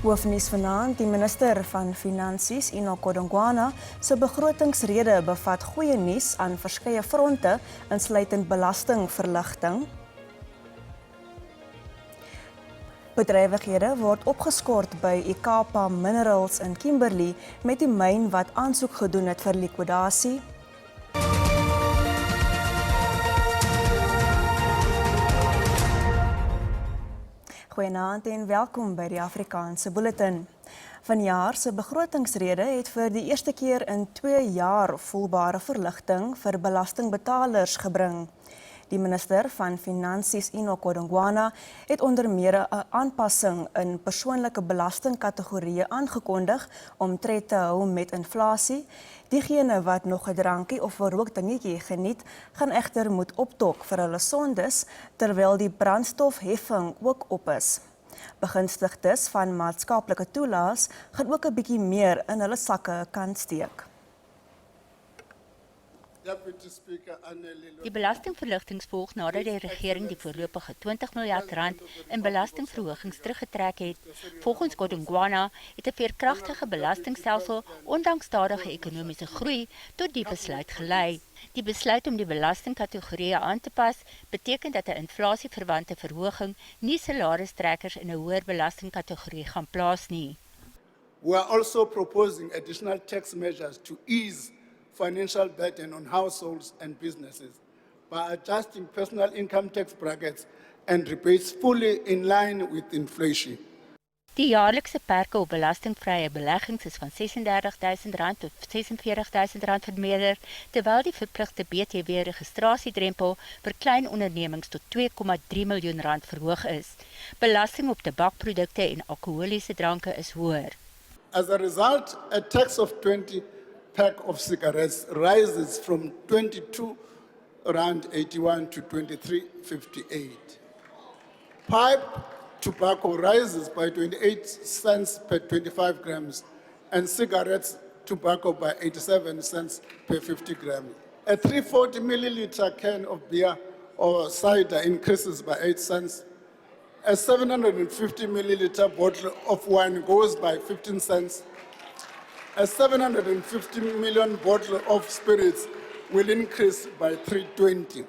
Hoofnuus vanaand, die minister van Finansies, Enoch Godongwana, se begrotingsrede bevat goeie nuus aan verskeie fronte, insluitend belastingverligting. Bedrywighede word opgeskort by Ikapa Minerals in Kimberley met die myn wat aansoek gedoen het vir likwidasie. Goeienaand en welkom by die Afrikaanse Bulletin. Vanjaar se begrotingsrede het vir die eerste keer in 2 jaar voelbare verligting vir belastingbetalers gebring. Die minister van Finansies, Enoch Godongwana, het onder meer 'n aanpassing in persoonlike belastingkategorieë aangekondig om tred te hou met inflasie. Diegene wat nog 'n drankie of 'n rookdingetjie geniet, gaan egter moet optok vir hulle sondes, terwyl die brandstofheffing ook op is. Begunstigdes van maatskaplike toelaas gaan ook 'n bietjie meer in hulle sakke kan steek. Die belastingverligting volg nadat die regering die voorlopige R20 miljard in belastingverhogings teruggetrek het. Volgens Godongwana het 'n veerkragtige belastingstelsel ondanks stadige ekonomiese groei tot die besluit gelei. Die besluit om die belastingkategorieë aan te pas beteken dat 'n inflasieverwante verhoging nie salaristrekkers in 'n hoër belastingkategorie gaan plaas nie. We are also proposing additional tax measures to ease financial burden on households and businesses by adjusting personal income tax brackets and rebates fully in line with inflation. Die jaarlikse perke op belastingvrye beleggings is van R36.000 tot R46.000 vermeerder, terwyl die verpligte BTW-registrasiedrempel vir klein ondernemings tot R2,3 miljoen verhoog is. Belasting op tabakprodukte en alkoholiese dranke is hoër. As a result, a tax of 20 pack of cigarettes rises from R22.81 to £23.58. Pipe tobacco rises by 28 cents per 25 grams and cigarettes tobacco by 87 cents per 50 grams. A 340 milliliter can of beer or cider increases by 8 cents. A 750 milliliter bottle of wine goes by 15 cents. A 750 million bottle of spirits will increase by 320.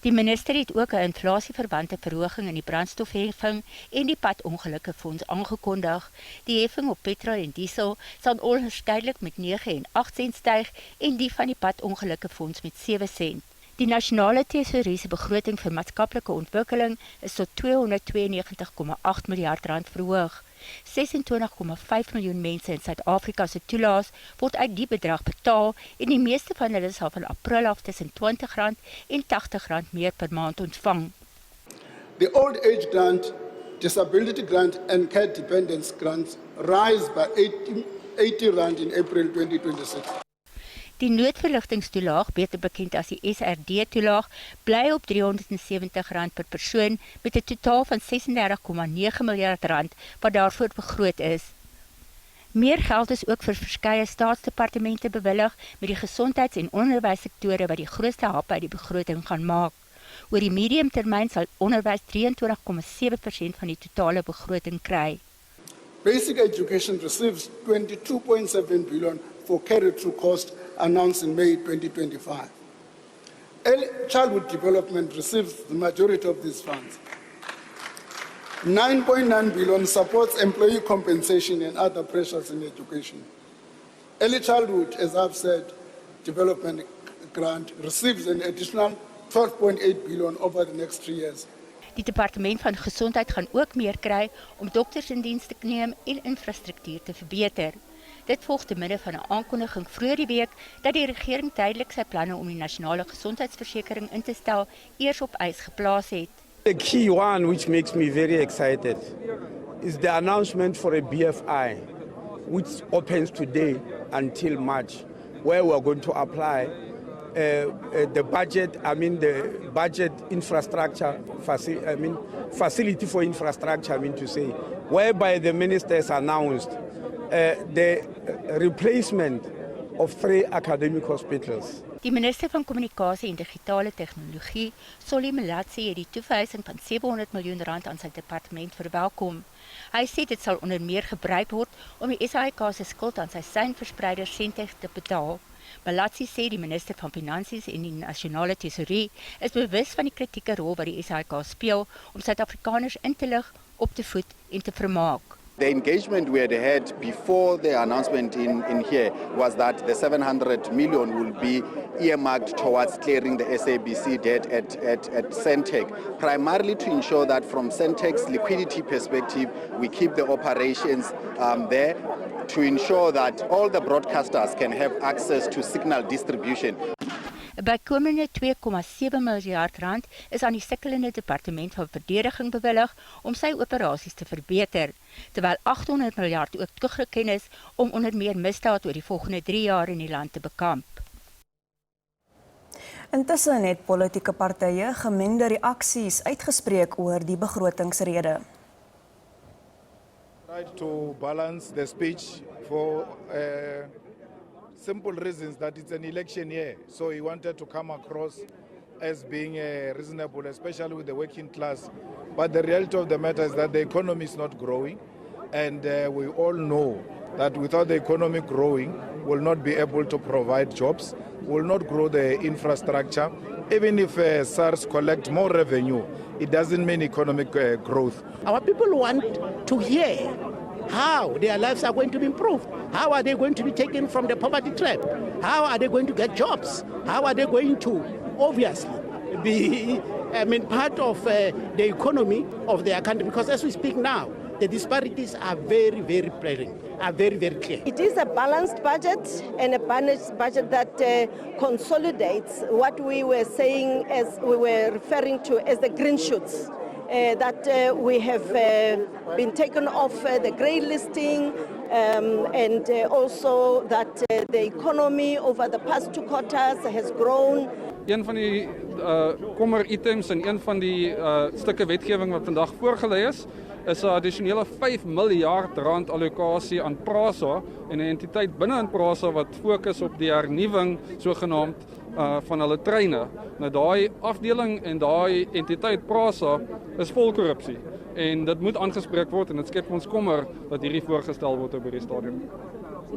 Die minister het ook 'n inflasieverwante verhoging in die brandstofheffing en die padongelukkefonds aangekondig. Die heffing op petrol en diesel sal onherskeidelik met 9 en 8 sent styg en die van die padongelukkefonds met 7 sent. Die nasionale tesourier se begroting vir maatskaplike ontwikkeling is tot R292,8 miljard verhoog. 26,5 miljoen mense in Suid-Afrika se toelaas word uit die bedrag betaal en die meeste van hulle sal van April af tussen R20 en R80 meer per maand ontvang. The old age grant, disability grant and care dependence grants rise by R80 in April 2026. Die noodverligtingstoelaag, beter bekend as die SRD-toelaag, bly op R370 per persoon met 'n totaal van R36,9 miljard wat daarvoor begroot is. Meer geld is ook vir verskeie staatsdepartemente bewillig met die gesondheids- en onderwyssektore wat die grootste hap uit die begroting gaan maak. Oor die mediumtermyn sal onderwys 23,7% van die totale begroting kry. Basic education receives $22.7 billion for carry-through cost announced in May 2025. Early childhood development receives the majority of these funds. $9.9 billion supports employee compensation and other pressures in education. Early childhood, as I've said, development grant receives an additional $12.8 billion over the next 3 years. Die departement van gesondheid gaan ook meer kry om dokters in diens te neem en infrastruktuur te verbeter. Dit volg te midde van 'n aankondiging vroeër die week dat die regering tydelik sy planne om die nasionale gesondheidsversekering in te stel eers op ys geplaas het. The key one which makes me very excited is the announcement for a BFI which opens today until March, where we are going to apply the budget infrastructure facility for infrastructure, whereby the ministers announced the replacement of 3 academic hospitals. Die minister van Kommunikasie en Digitale Tegnologie, Solly Malatsi, het die toewysing van R700 miljoen aan sy departement verwelkom. Hy sê dit sal onder meer gebruik word om die SAIK se skuld aan sy seinverspreider Sentech te betaal. Malatsi sê die minister van Finansies en die nasionale tesourie is bewus van die kritieke rol wat die SAIK speel om Suid-Afrikaners in te lig, op te voed en te vermaak. The engagement we had before the announcement in here was that the 700 million will be earmarked towards clearing the SABC debt at Sentech, primarily to ensure that from Sentech's liquidity perspective, we keep the operations there to ensure that all the broadcasters can have access to signal distribution. 'n Bykomende R2,7 miljard is aan die sukkelende departement van verdediging bewillig om sy operasies te verbeter, terwyl R800 miljard ook toegeken is om onder meer misdaad oor die volgende 3 jaar in die land te bekamp. Intussen het politieke partye gemengde reaksies uitgespreek oor die begrotingsrede. Tried to balance the speech for simple reasons that it's an election year. So he wanted to come across as being reasonable, especially with the working class. But the reality of the matter is that the economy is not growing. And we all know that without the economy growing, we'll not be able to provide jobs, will not grow the infrastructure. Even if SARS collect more revenue, it doesn't mean economic growth. Our people want to hear how their lives are going to be improved. How are they going to be taken from the poverty trap? How are they going to get jobs? How are they going to, obviously, be part of the economy of their country? Because as we speak now, the disparities are very, very plain, are very, very clear. It is a balanced budget and a balanced budget that consolidates what we were saying as we were referring to as the green shoots. That we have been taken off the grey listing and also that the economy over the past 2 quarters has grown. Een van die kommer items en een van die stukke wetgewing wat vandag voorgelê is 'n addisionele R5 miljard allocasie aan PRASA en 'n entiteit binne in PRASA wat fokus op die hernuwing sogenaamd van hulle treine. Nou daai afdeling en daai entiteit PRASA is vol korrupsie en dit moet aangespreek word en dit skep ons kommer dat hierdie voorgestel word op hierdie stadium.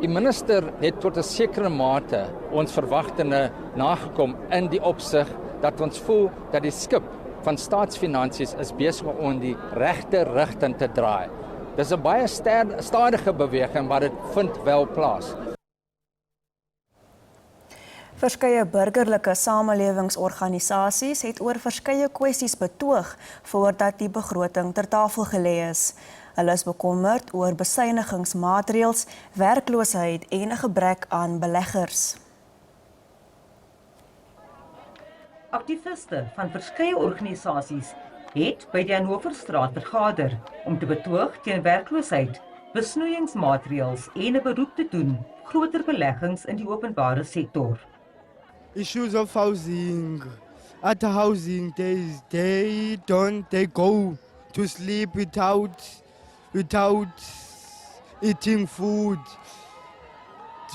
Die minister het tot 'n sekere mate ons verwagtinge nagekom in die opsig dat ons voel dat die skip van staatsfinansies is besig om die regte rigting te draai. Dis 'n baie stadige beweging, maar dit vind wel plaas. Verskeie burgerlike samelewingsorganisasies het oor verskeie kwessies betoog voordat die begroting ter tafel gelê is. Hulle is bekommerd oor besuinigingsmaatreëls, werkloosheid en 'n gebrek aan beleggers. Aktiviste van verskeie organisasies het by die Hannoverstraat vergader om te betoog teen werkloosheid, besnoeiingsmaatreëls en 'n beroep te doen op groter beleggings in die openbare sektor. Issues of housing. At housing, they go to sleep without eating food,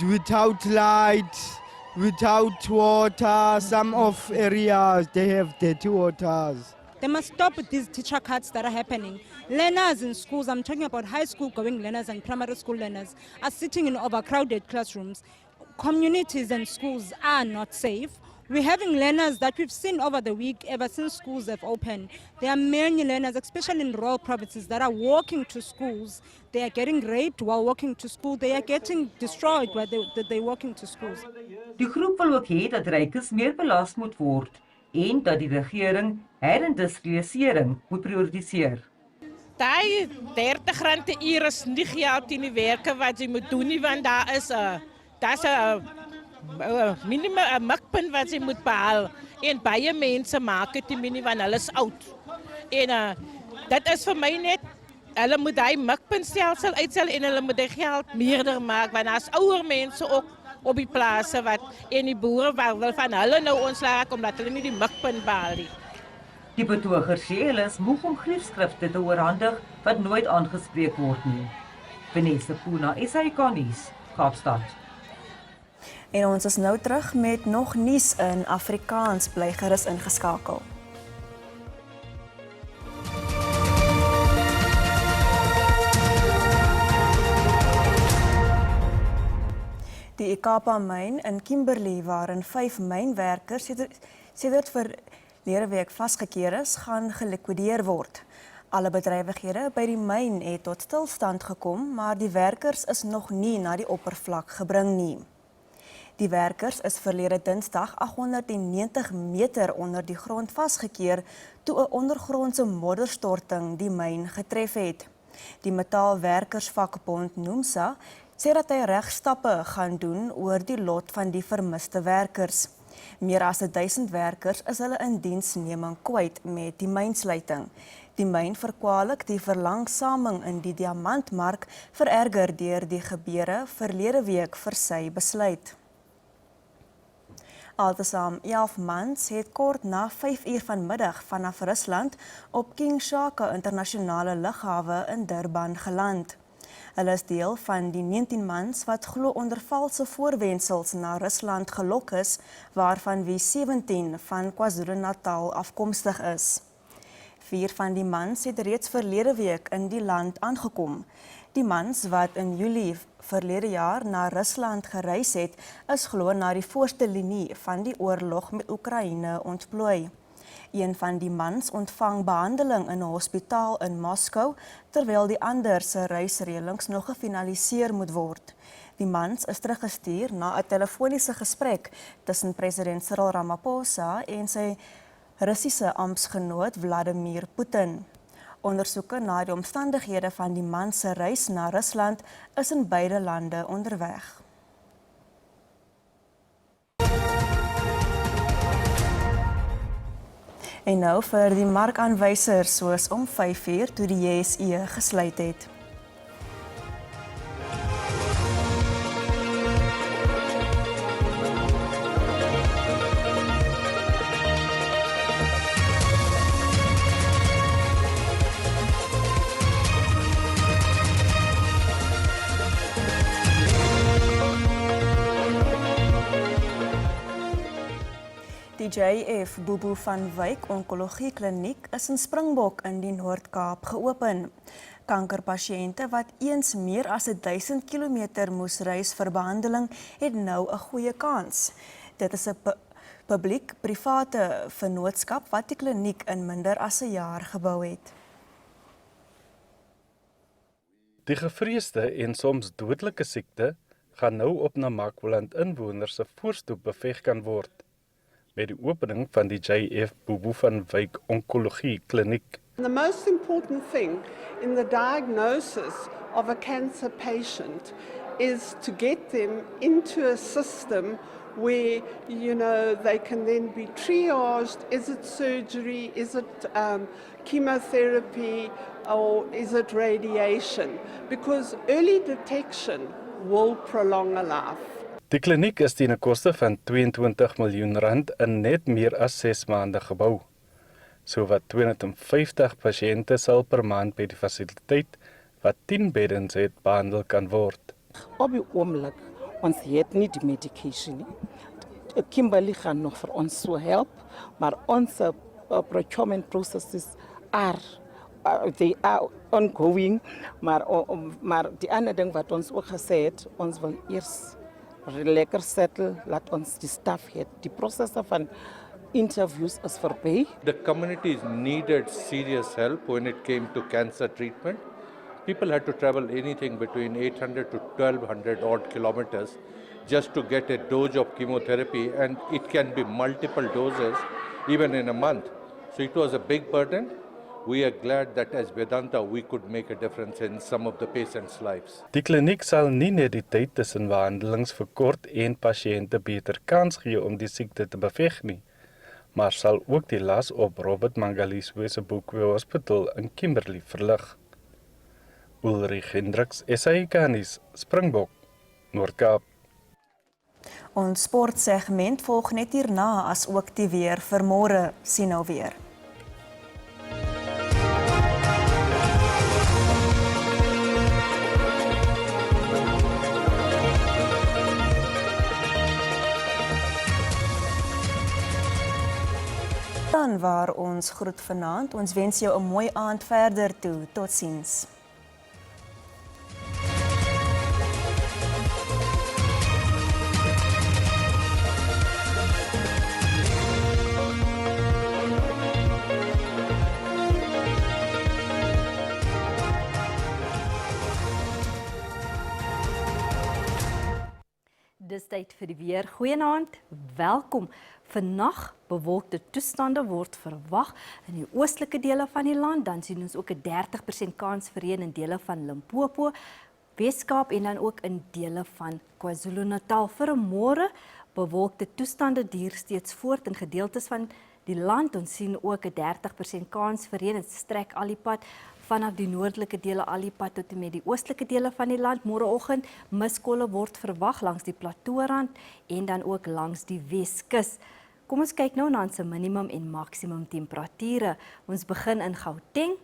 without light, without water. Some of areas they have dirty waters. They must stop these teacher cuts that are happening. Learners in schools, I'm talking about high school going learners and primary school learners, are sitting in overcrowded classrooms. Communities and schools are not safe. We're having learners that we've seen over the week ever since schools have opened. There are many learners, especially in rural provinces, that are walking to schools. They are getting raped while walking to school. They are getting destroyed while they're walking to schools. Die groep wil ook hê dat rykes meer belas moet word en dat die regering herindustrialisering moet prioritiseer. Daai R30 per uur is nie geld in die werke wat jy moet doen nie, want daar is 'n minimum mikpunt wat jy moet behaal en baie mense maak dit nie want hulle is oud. En dit is vir my net hulle moet daai mikpuntstelsel uitstel en hulle moet die geld meerder maak want daar's ouer mense ook op die plase wat en die boere wil van hulle nou ontslaak omdat hulle nie die mikpunt behaal nie. Die betogers sê hulle is moeg om griefskrifte te oorhandig wat nooit aangespreek word nie. Vanessa Puna, SAK nuus, Kaapstad. En ons is nou terug met nog nuus in Afrikaans, bly gerus ingeskakel. Die Ikapa-myn in Kimberley, waarin 5 mynwerkers sedert verlede week vasgekeer is, gaan gelikwideer word. Alle bedrywighede by die myn het tot stilstand gekom, maar die werkers is nog nie na die oppervlak gebring nie. Die werkers is verlede Dinsdag 890 meter onder die grond vasgekeer toe 'n ondergrondse modderstorting die myn getref het. Die Metaalwerkersvakbond NUMSA sê dat hy regstappe gaan doen oor die lot van die vermiste werkers. Meer as 1000 werkers is hulle in diensneming kwyt met die mynsluiting. Die myn verkwalik die verlangsaming in die diamantmark vererger deur die gebeure verlede week vir sy besluit. Altesaam 11 mans het kort na 5 uur vanmiddag vanaf Rusland op King Shaka internasionale lughawe in Durban geland. Hulle is deel van die 19 mans wat glo onder valse voorwendsels na Rusland gelok is, waarvan wie 17 van KwaZulu-Natal afkomstig is. 4 van die mans het reeds verlede week in die land aangekom. Die mans wat in Julie verlede jaar na Rusland gereis het, is glo na die voorste linie van die oorlog met Oekraïne ontplooi. Een van die mans ontvang behandeling in 'n hospitaal in Moskou, terwyl die ander se reisreëlings nog gefinaliseer moet word. Die mans is teruggestuur na 'n telefoniese gesprek tussen president Cyril Ramaphosa en sy Russiese amptsgenoot Vladimir Putin. Ondersoeke na die omstandighede van die man se reis na Rusland is in beide lande onderweg. En nou vir die markaanwysers soos om 5 uur toe die JSE gesluit het. Die JF Boeboe van Wyk Onkologie Kliniek is in Springbok in die Noord-Kaap geopen. Kankerpasiënte wat eens meer as 1000 km moes reis vir behandeling, het nou 'n goeie kans. Dit is 'n publiek-private vennootskap wat die kliniek in minder as 'n jaar gebou het. Die gevreesde en soms dodelike siekte gaan nou op Namakwaland inwoners se voorstoep beveg kan word met die opening van die JF Boeboe van Wyk Onkologie Kliniek. The most important thing in the diagnosis of a cancer patient is to get them into a system where, they can then be triaged. Is it surgery? Is it chemotherapy? Or is it radiation? Because early detection will prolong a life. Die kliniek is teen 'n koste van R22 miljoen in net meer as 6 maande gebou. Sowat 250 pasiënte sal per maand by die fasiliteit wat 10 beddens het behandel kan word. Op die oomblik, ons het nie die medication nie. Kimberley gaan nog vir ons so help, maar ons procurement processes they are ongoing, maar die ander ding wat ons ook gesê het, ons wil eers lekker settle, laat ons die staff het. Die prosesse van interviews is verby. The communities needed serious help when it came to cancer treatment. People had to travel anything between 800 to 1200 odd kilometers just to get a dose of chemotherapy, and it can be multiple doses even in a month. So it was a big burden. We are glad that as Vedanta we could make a difference in some of the patients' lives. Die kliniek sal nie net die tyd tussen behandelings verkort en pasiënte beter kans gee om die siekte te beveg nie, maar sal ook die las op Robert Mangaliso se Boekwee Hospital in Kimberley verlig. Ulrich Hendricks, SAK-nuus, Springbok, Noord-Kaap. Ons sportsegment volg net hierna as ook die weer vir môre. Sien nou weer. Dan waar ons groet vanaand. Ons wens jou 'n mooi aand verder toe. Totsiens. Dis tyd vir die weer. Goeienaand, welkom. Vannag bewolkte toestande word verwag in die oostelike dele van die land. Dan sien ons ook 'n 30% kans vir reën in dele van Limpopo, Weskaap en dan ook in dele van KwaZulu-Natal. Vir môre bewolkte toestande duur steeds voort in gedeeltes van die land. Ons sien ook 'n 30% kans vir reën. Dit strek al die pad vanaf die noordelike dele al die pad tot en met die oostelike dele van die land. Môreoggend miskolle word verwag langs die plateaurand en dan ook langs die Weskus. Kom ons kyk nou na ons minimum en maksimum temperature. Ons begin in Gauteng.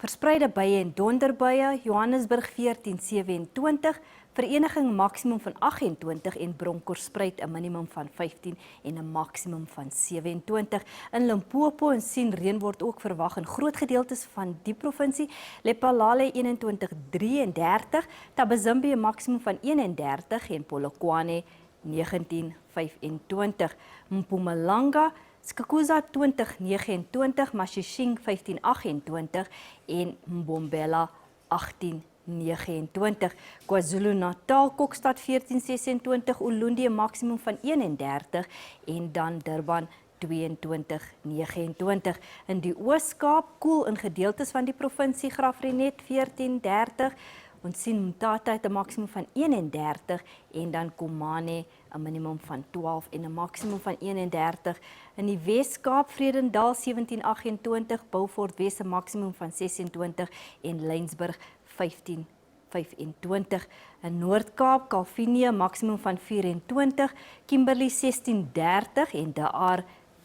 Verspreide buie en donderbuie, Johannesburg 14:27, Vereniging maksimum van 28 en Bronkhorstspruit 'n minimum van 15 en 'n maksimum van 27. In Limpopo en sien reën word ook verwag in groot gedeeltes van die provinsie. Lephalale 21:33, Thabazimbi 'n maksimum van 31 en Polokwane 19:25. Mpumalanga Skukuza 20:29, Mashishing 15:28 en Mbombela 18:29. KwaZulu-Natal, Kokstad 14:26, Ulundi 'n maksimum van 31 en dan Durban 22:29. In die Oos-Kaap koel in gedeeltes van die provinsie, Graaff-Reinet 14:30. Ons sien Mthatha het 'n maksimum van 31 en dan Komane 'n minimum van 12 en 'n maksimum van 31. In die Wes-Kaap, Vredendal 17:28, Beaufort Wes 'n maksimum van 26 en Laingsburg 15:25. In Noord-Kaap, Kalvinie maksimum van 24, Kimberley 16:30 en De Aar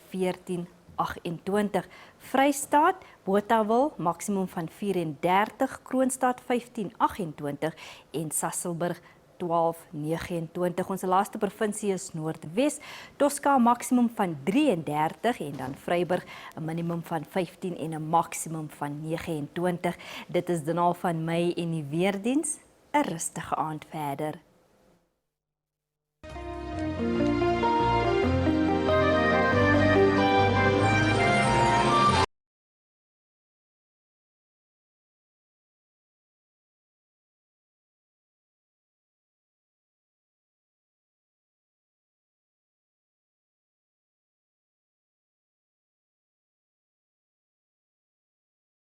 14:28. Vrystaat, Botawil maksimum van 34, Kroonstad 15:28 en Sasolburg 12:29. Ons laaste provinsie is Noordwes, Tosca maksimum van 33 en dan Vryburg 'n minimum van 15 en 'n maksimum van 29. Dit is dan al van my en die weerdiens. 'n rustige aand verder.